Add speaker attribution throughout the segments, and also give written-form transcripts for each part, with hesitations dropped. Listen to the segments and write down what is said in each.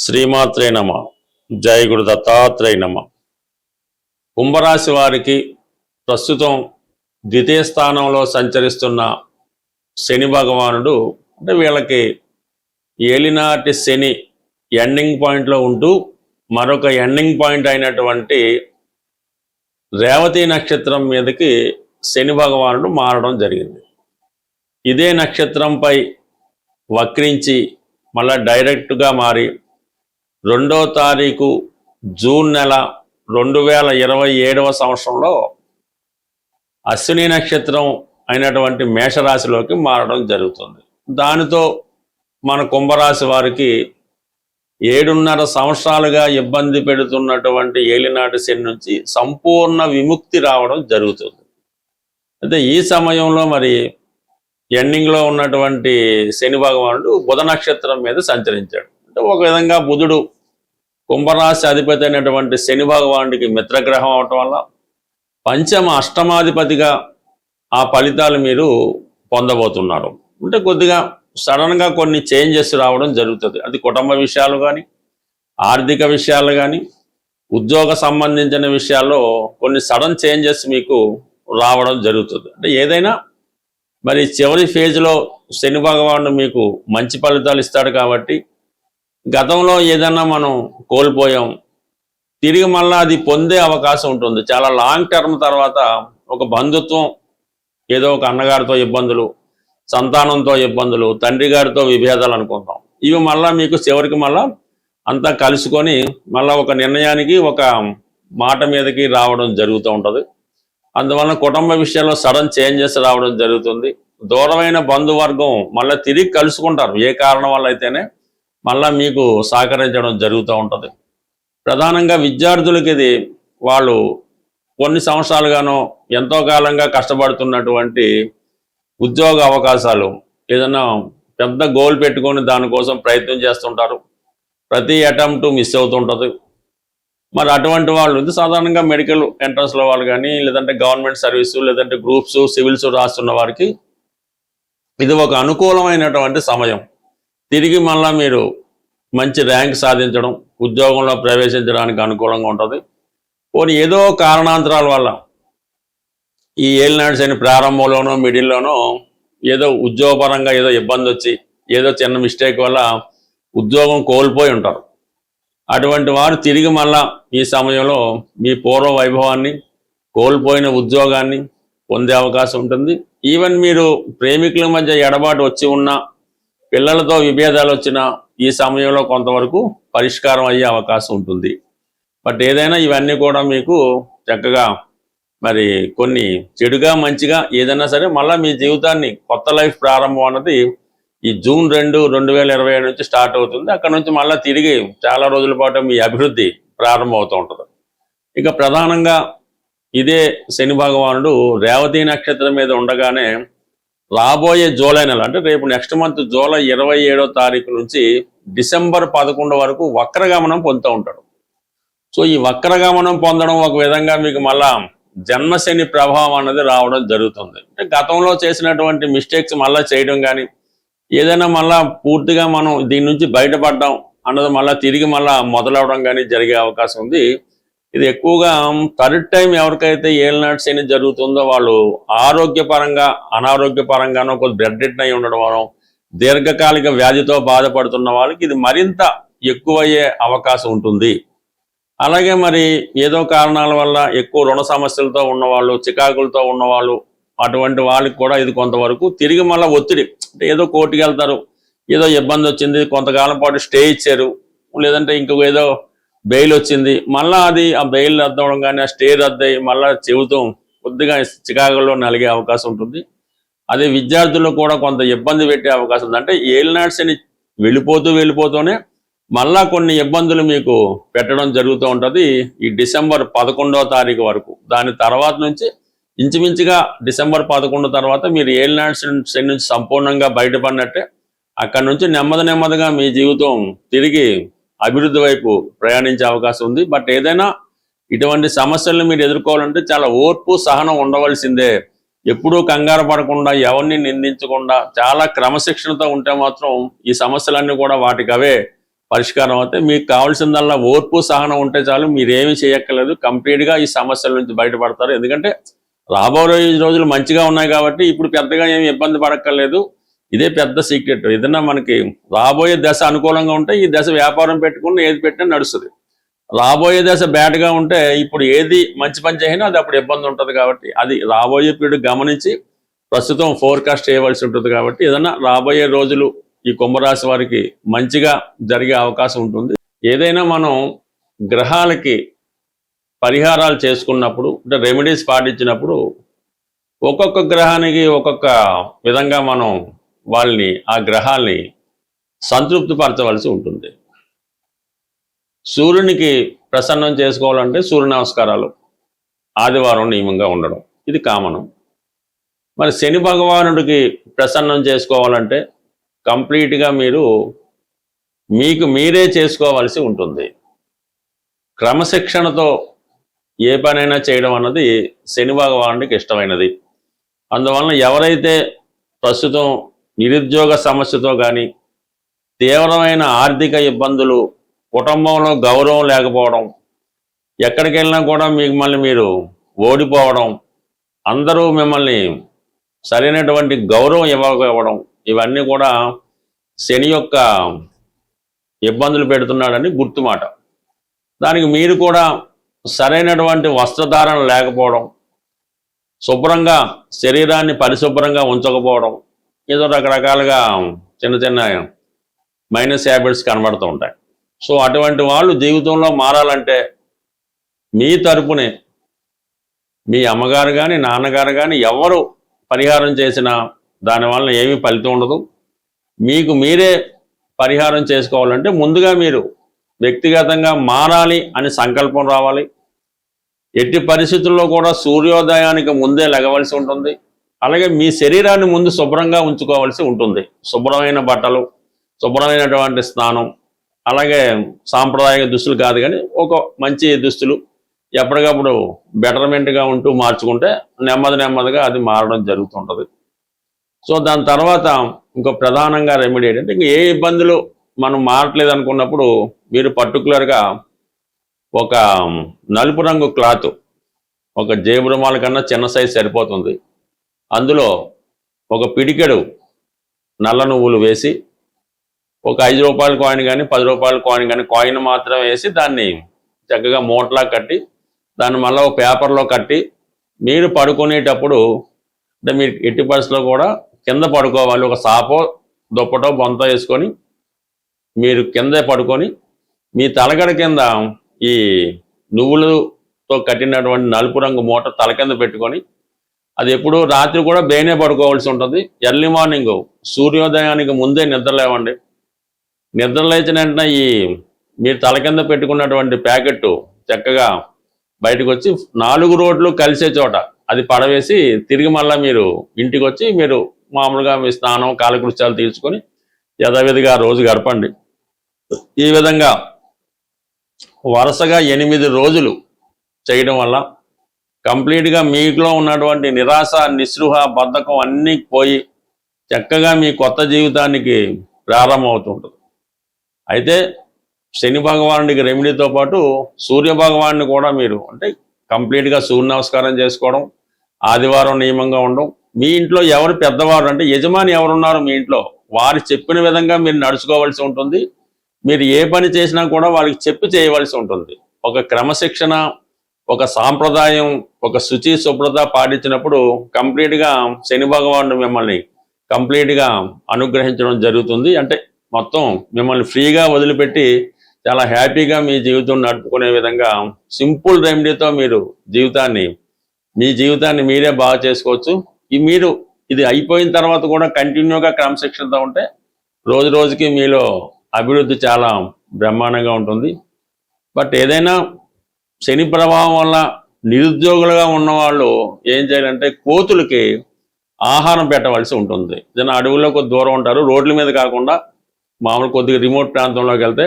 Speaker 1: శ్రీమాత్రే నమ. జై గురు దత్తాత్రేయ నమ. కుంభరాశి వారికి ప్రస్తుతం ద్వితీయ స్థానంలో సంచరిస్తున్న శని భగవానుడు అంటే వీళ్ళకి ఏలినాటి శని ఎండింగ్ పాయింట్లో ఉంటూ మరొక ఎండింగ్ పాయింట్ అయినటువంటి రేవతి నక్షత్రం మీదకి శని భగవానుడు మారడం జరిగింది. ఇదే నక్షత్రంపై వక్రించి మళ్ళా డైరెక్ట్గా మారి 2వ తారీఖు జూన్ నెల 2027వ సంవత్సరంలో అశ్విని నక్షత్రం అయినటువంటి మేషరాశిలోకి మారడం జరుగుతుంది. దానితో మన కుంభరాశి వారికి 7.5 సంవత్సరాలుగా ఇబ్బంది పెడుతున్నటువంటి ఏలినాటి శని నుంచి సంపూర్ణ విముక్తి రావడం జరుగుతుంది. అయితే ఈ సమయంలో మరి ఎండింగ్లో ఉన్నటువంటి శని భగవానుడు బుధ నక్షత్రం మీద సంచరించాడు. అంటే ఒక విధంగా బుధుడు కుంభరాశి అధిపతి అయినటువంటి శని భగవానుడికి మిత్రగ్రహం అవటం వల్ల పంచమ అష్టమాధిపతిగా ఆ ఫలితాలు మీరు పొందబోతున్నారు. అంటే కొద్దిగా సడన్గా కొన్ని చేంజెస్ రావడం జరుగుతుంది. అది కుటుంబ విషయాలు కానీ, ఆర్థిక విషయాలు కానీ, ఉద్యోగ సంబంధించిన విషయాల్లో కొన్ని సడన్ చేంజెస్ మీకు రావడం జరుగుతుంది. అంటే ఏదైనా మరి చివరి ఫేజ్లో శని భగవానుడు మీకు మంచి ఫలితాలు ఇస్తాడు కాబట్టి గతంలో ఏదన్నా మనం కోల్పోయాం తిరిగి మళ్ళీ అది పొందే అవకాశం ఉంటుంది. చాలా లాంగ్ టర్మ్ తర్వాత ఒక బంధుత్వం, ఏదో ఒక అన్నగారితో ఇబ్బందులు, సంతానంతో ఇబ్బందులు, తండ్రి గారితో విభేదాలు అనుకుంటాం. ఇవి మళ్ళీ మీకు చివరికి మళ్ళీ అంతా కలుసుకొని మళ్ళీ ఒక నిర్ణయానికి ఒక మాట మీదకి రావడం జరుగుతూ ఉంటుంది. అందువలన కుటుంబ విషయాల్లో సడన్ చేంజెస్ రావడం జరుగుతుంది. దూరమైన బంధువర్గం మళ్ళీ తిరిగి కలుసుకుంటారు. ఏ కారణం వల్ల అయితేనే మళ్ళీ మీకు సహకరించడం జరుగుతూ ఉంటుంది. ప్రధానంగా విద్యార్థులకి ఇది వాళ్ళు కొన్ని సంవత్సరాలుగానో ఎంతో కాలంగా కష్టపడుతున్నటువంటి ఉద్యోగ అవకాశాలు, ఏదైనా పెద్ద గోల్ పెట్టుకొని దానికోసం ప్రయత్నం చేస్తుంటారు. ప్రతి అటెంప్ట్ మిస్ అవుతుంటుంది. మరి అటువంటి వాళ్ళు సాధారణంగా మెడికల్ ఎంట్రన్స్లో వాళ్ళు కానీ, లేదంటే గవర్నమెంట్ సర్వీసు, లేదంటే గ్రూప్స్, సివిల్స్ రాస్తున్న వారికి ఇది ఒక అనుకూలమైనటువంటి సమయం. తిరిగి మళ్ళీ మీరు మంచి ర్యాంక్ సాధించడం, ఉద్యోగంలో ప్రవేశించడానికి అనుకూలంగా ఉంటుంది. పోనీ ఏదో కారణాంతరాల వల్ల ఈ ఏలినాటి శని ప్రారంభంలోనో మిడిల్లోనో ఏదో ఉద్యోగపరంగా ఏదో ఇబ్బంది వచ్చి ఏదో చిన్న మిస్టేక్ వల్ల ఉద్యోగం కోల్పోయి ఉంటారు. అటువంటి వారు తిరిగి మళ్ళా ఈ సమయంలో మీ పూర్వ వైభవాన్ని, కోల్పోయిన ఉద్యోగాన్ని పొందే అవకాశం ఉంటుంది. ఈవెన్ మీరు ప్రేమికుల మధ్య ఎడబాటు వచ్చి ఉన్నా, పిల్లలతో విభేదాలు వచ్చినా ఈ సమయంలో కొంతవరకు పరిష్కారం అయ్యే అవకాశం ఉంటుంది. బట్ ఏదైనా ఇవన్నీ కూడా మీకు చక్కగా మరి కొన్ని చెడుగా మంచిగా ఏదైనా సరే మళ్ళీ మీ జీవితాన్ని కొత్త లైఫ్ ప్రారంభం అన్నది ఈ జూన్ 2, 2027 నుంచి స్టార్ట్ అవుతుంది. అక్కడ నుంచి మళ్ళీ తిరిగి చాలా రోజుల పాటు మీ అభివృద్ధి ప్రారంభం అవుతూ ఉంటుంది. ఇక ప్రధానంగా ఇదే శని భగవానుడు రేవతి నక్షత్రం మీద ఉండగానే రాబోయే జూలై నెల అంటే రేపు నెక్స్ట్ మంత్ జూలై 27వ తారీఖు నుంచి డిసెంబర్ 11 వరకు వక్రగమనం పొందుతూ ఉంటాడు. సో ఈ వక్రగమనం పొందడం ఒక విధంగా మీకు మళ్ళా జన్మశని ప్రభావం అన్నది రావడం జరుగుతుంది. అంటే గతంలో చేసినటువంటి మిస్టేక్స్ మళ్ళీ చేయడం కానీ, ఏదైనా మళ్ళా పూర్తిగా మనం దీని నుంచి బయటపడ్డాం అన్నది మళ్ళీ తిరిగి మళ్ళీ మొదలవడం కానీ జరిగే అవకాశం ఉంది. ఇది ఎక్కువగా థర్డ్ టైం ఎవరికైతే ఏలినాటి శని జరుగుతుందో వాళ్ళు ఆరోగ్యపరంగా, అనారోగ్యపరంగానో కొద్ది బ్లడ్ రిటర్న్ అయి ఉండడం వలన దీర్ఘకాలిక వ్యాధితో బాధపడుతున్న వాళ్ళకి ఇది మరింత ఎక్కువయ్యే అవకాశం ఉంటుంది. అలాగే మరి ఏదో కారణాల వల్ల ఎక్కువ రుణ సమస్యలతో ఉన్నవాళ్ళు, చికాకులతో ఉన్నవాళ్ళు, అటువంటి వాళ్ళకి కూడా ఇది కొంతవరకు తిరిగి మళ్ళీ ఒత్తిడి, అంటే ఏదో కోర్టుకి వెళ్తారు, ఏదో ఇబ్బంది వచ్చింది, కొంతకాలం పాటు స్టే ఇచ్చారు, లేదంటే ఇంకొక ఏదో బెయిల్ వచ్చింది, మళ్ళీ అది ఆ బెయిల్ రద్దు అవ్వడం కానీ, ఆ స్టే రద్దయి మళ్ళీ చెబుతూ కొద్దిగా చికాకుల్లో నలిగే అవకాశం ఉంటుంది. అదే విద్యార్థులకు కూడా కొంత ఇబ్బంది పెట్టే అవకాశం ఉంది. అంటే ఏలినాటి శని వెళ్ళిపోతూనే మళ్ళా కొన్ని ఇబ్బందులు మీకు పెట్టడం జరుగుతూ ఉంటుంది ఈ డిసెంబర్ 11వ తారీఖు వరకు. దాని తర్వాత నుంచి ఇంచుమించుగా డిసెంబర్ 11 తర్వాత మీరు ఏలినాటి శని నుంచి సంపూర్ణంగా బయటపడినట్టే. అక్కడి నుంచి నెమ్మదిగా మీ జీవితం తిరిగి అభివృద్ధి వైపు ప్రయాణించే అవకాశం ఉంది. బట్ ఏదైనా ఇటువంటి సమస్యలను మీరు ఎదుర్కోవాలంటే చాలా ఓర్పు, సహనం ఉండవలసిందే. ఎప్పుడూ కంగారు పడకుండా, ఎవరిని నిందించకుండా, చాలా క్రమశిక్షణతో ఉంటే మాత్రం ఈ సమస్యలన్నీ కూడా వాటికి అవే పరిష్కారం అవుతాయి. మీకు కావాల్సిందల్లా ఓర్పు సహనం ఉంటే చాలు, మీరేమీ చేయక్కర్లేదు. కంప్లీట్గా ఈ సమస్యల నుంచి బయటపడతారు. ఎందుకంటే రాబోయే రోజులు మంచిగా ఉన్నాయి కాబట్టి ఇప్పుడు పెద్దగా ఏమి ఇబ్బంది పడక్కర్లేదు. ఇదే పెద్ద సీక్రెట్. ఏదన్నా మనకి రాబోయే దశ అనుకూలంగా ఉంటే ఈ దశ వ్యాపారం పెట్టుకుని ఏది పెట్టినా నడుస్తుంది. రాబోయే దశ బ్యాడ్గా ఉంటే ఇప్పుడు ఏది మంచి పని చేసినా అది అప్పుడు ఇబ్బంది ఉంటుంది. కాబట్టి అది రాబోయే పీరియడ్ గమనించి ప్రస్తుతం ఫోర్కాస్ట్ చేయవలసి ఉంటుంది. కాబట్టి ఏదన్నా రాబోయే రోజులు ఈ కుంభరాశి వారికి మంచిగా జరిగే అవకాశం ఉంటుంది. ఏదైనా మనం గ్రహాలకి పరిహారాలు చేసుకున్నప్పుడు అంటే రెమెడీస్ పాటించినప్పుడు ఒక్కొక్క గ్రహానికి ఒక్కొక్క విధంగా మనం వాళ్ళని ఆ గ్రహాల్ని సంతృప్తిపరచవలసి ఉంటుంది. సూర్యునికి ప్రసన్నం చేసుకోవాలంటే సూర్య నమస్కారాలు ఆదివారం నియమంగా ఉండడం ఇది కామనం. మరి శని భగవానుడికి ప్రసన్నం చేసుకోవాలంటే కంప్లీట్గా మీకు మీరే చేసుకోవాల్సి ఉంటుంది. క్రమశిక్షణతో ఏ పనైనా చేయడం అన్నది శని భగవానుడికి ఇష్టమైనది. అందువలన ఎవరైతే ప్రస్తుతం నిరుద్యోగ సమస్యతో కానీ తీవ్రమైన ఆర్థిక ఇబ్బందులు, కుటుంబంలో గౌరవం లేకపోవడం, ఎక్కడికి వెళ్ళినా కూడా మిమ్మల్ని మీరు ఓడిపోవడం, అందరూ మిమ్మల్ని సరైనటువంటి గౌరవం ఇవ్వకపోవడం, ఇవన్నీ కూడా శని యొక్క ఇబ్బందులు పెడుతున్నాడని గుర్తుమాట. దానికి మీరు కూడా సరైనటువంటి వస్త్రధారణ లేకపోవడం, శుభ్రంగా శరీరాన్ని పరిశుభ్రంగా ఉంచకపోవడం, ఏదో రకరకాలుగా చిన్న చిన్న మైనస్ హ్యాబిట్స్ కనబడుతూ ఉంటాయి. సో అటువంటి వాళ్ళు జీవితంలో మారాలంటే మీ తరపునే మీ అమ్మగారు కానీ నాన్నగారు కానీ ఎవరు పరిహారం చేసినా దానివల్ల ఏమీ ఫలితం ఉండదు. మీకు మీరే పరిహారం చేసుకోవాలంటే ముందుగా మీరు వ్యక్తిగతంగా మారాలి అని సంకల్పం రావాలి. ఎట్టి పరిస్థితుల్లో కూడా సూర్యోదయానికి ముందే లెగవలసి ఉంటుంది. అలాగే మీ శరీరాన్ని ముందు శుభ్రంగా ఉంచుకోవాల్సి ఉంటుంది. శుభ్రమైన బట్టలు, శుభ్రమైనటువంటి స్నానం, అలాగే సాంప్రదాయ దుస్తులు కాదు కానీ ఒక మంచి దుస్తులు ఎప్పటికప్పుడు బెటర్మెంట్గా ఉంటూ మార్చుకుంటే నెమ్మదిగా అది మారడం జరుగుతుంటుంది. సో దాని తర్వాత ఇంకో ప్రధానంగా రెమెడీ ఏంటంటే ఇంక ఏ ఇబ్బందులు మనం మారట్లేదు అనుకున్నప్పుడు మీరు పర్టికులర్గా ఒక నలుపు రంగు క్లాత్, ఒక జేబు రుమాల కన్నా చిన్న సైజు సరిపోతుంది. అందులో ఒక పిడికెడు నల్ల నువ్వులు వేసి ఒక 5 రూపాయల కాయిన్ కానీ 10 రూపాయల కాయిన్ కానీ కాయిన్ మాత్రం వేసి దాన్ని చక్కగా మూటలా కట్టి దాన్ని మళ్ళీ ఒక పేపర్లో కట్టి మీరు పడుకునేటప్పుడు అంటే మీరు ఎట్టి పరిస్థితుల్లో కూడా కింద పడుకోవాలి. ఒక సాపో దుప్పటో బొంత వేసుకొని మీరు కిందే పడుకొని మీ తలగడ కింద ఈ నువ్వులతో కట్టినటువంటి నలుపు రంగు మూట తల కింద పెట్టుకొని అది ఎప్పుడు రాత్రి కూడా బేనే పడుకోవాల్సి ఉంటుంది. ఎర్లీ మార్నింగ్ సూర్యోదయానికి ముందే నిద్ర లేవండి. నిద్ర లేచిన వెంటనే ఈ మీరు తల కింద పెట్టుకున్నటువంటి ప్యాకెట్ చక్కగా బయటకు వచ్చి 4 రోడ్లు కలిసే చోట అది పడవేసి తిరిగి మళ్ళీ మీరు ఇంటికి వచ్చి మీరు మామూలుగా మీ స్నానం కాలకృత్యాలు తీర్చుకొని యథావిధిగా రోజు గడపండి. ఈ విధంగా వరుసగా 8 రోజులు చేయడం వల్ల కంప్లీట్గా మీలో ఉన్నటువంటి నిరాశ, నిస్పృహ, బద్ధకం అన్నీ పోయి చక్కగా మీ కొత్త జీవితానికి ప్రారంభమవుతుంటుంది. అయితే శని భగవానుడికి రెమెడీతో పాటు సూర్య భగవాన్ని కూడా మీరు అంటే కంప్లీట్గా సూర్య నమస్కారం చేసుకోవడం, ఆదివారం నియమంగా ఉండడం, మీ ఇంట్లో ఎవరు పెద్దవారు అంటే యజమాని ఎవరున్నారు మీ ఇంట్లో వారు చెప్పిన విధంగా మీరు నడుచుకోవాల్సి ఉంటుంది. మీరు ఏ పని చేసినా కూడా వాళ్ళకి చెప్పి చేయవలసి ఉంటుంది. ఒక క్రమశిక్షణ, ఒక సాంప్రదాయం, ఒక శుచి శుభ్రత పాటించినప్పుడు కంప్లీట్గా శని భగవానుడు మిమ్మల్ని కంప్లీట్గా అనుగ్రహించడం జరుగుతుంది. అంటే మొత్తం మిమ్మల్ని ఫ్రీగా వదిలిపెట్టి చాలా హ్యాపీగా మీ జీవితం నడుపుకునే విధంగా సింపుల్ రెమెడీతో మీరు మీ జీవితాన్ని మీరే బాగా చేసుకోవచ్చు. మీరు ఇది అయిపోయిన తర్వాత కూడా కంటిన్యూగా క్రమశిక్షణతో ఉంటే రోజు రోజుకి మీలో అభివృద్ధి చాలా బ్రహ్మాండంగా ఉంటుంది. బట్ ఏదైనా శని ప్రభావం వల్ల నిరుద్యోగులుగా ఉన్నవాళ్ళు ఏం చేయాలంటే కోతులకి ఆహారం పెట్టవలసి ఉంటుంది. ఏదైనా అడవుల్లో కొద్ది దూరం ఉంటారు, రోడ్ల మీద కాకుండా మామూలు కొద్దిగా రిమోట్ ప్రాంతంలోకి వెళ్తే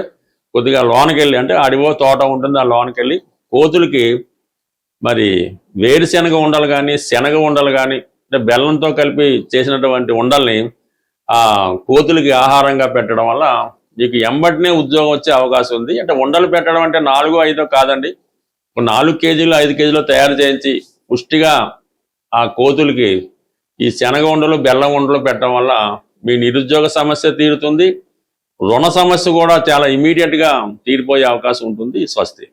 Speaker 1: కొద్దిగా లోనికి వెళ్ళి అంటే అడవో తోట ఉంటుంది, ఆ లోనికి వెళ్ళి కోతులకి మరి వేరుశెనగ ఉండలు కానీ శనగ ఉండలు కానీ అంటే బెల్లంతో కలిపి చేసినటువంటి ఉండల్ని ఆ కోతులకి ఆహారంగా పెట్టడం వల్ల నీకు ఎంబటినే ఉద్యోగం వచ్చే అవకాశం ఉంది. అంటే ఉండలు పెట్టడం అంటే 4-5 కాదండి, 4 కేజీలు 5 కేజీలు తయారు చేయించి పుష్టిగా ఆ కోతులకి ఈ శనగ ఉండలు బెల్లం ఉండలు పెట్టడం వల్ల మీ నిరుద్యోగ సమస్య తీరుతుంది, రుణ సమస్య కూడా చాలా ఇమీడియట్గా తీరిపోయే అవకాశం ఉంటుంది. స్వస్తి.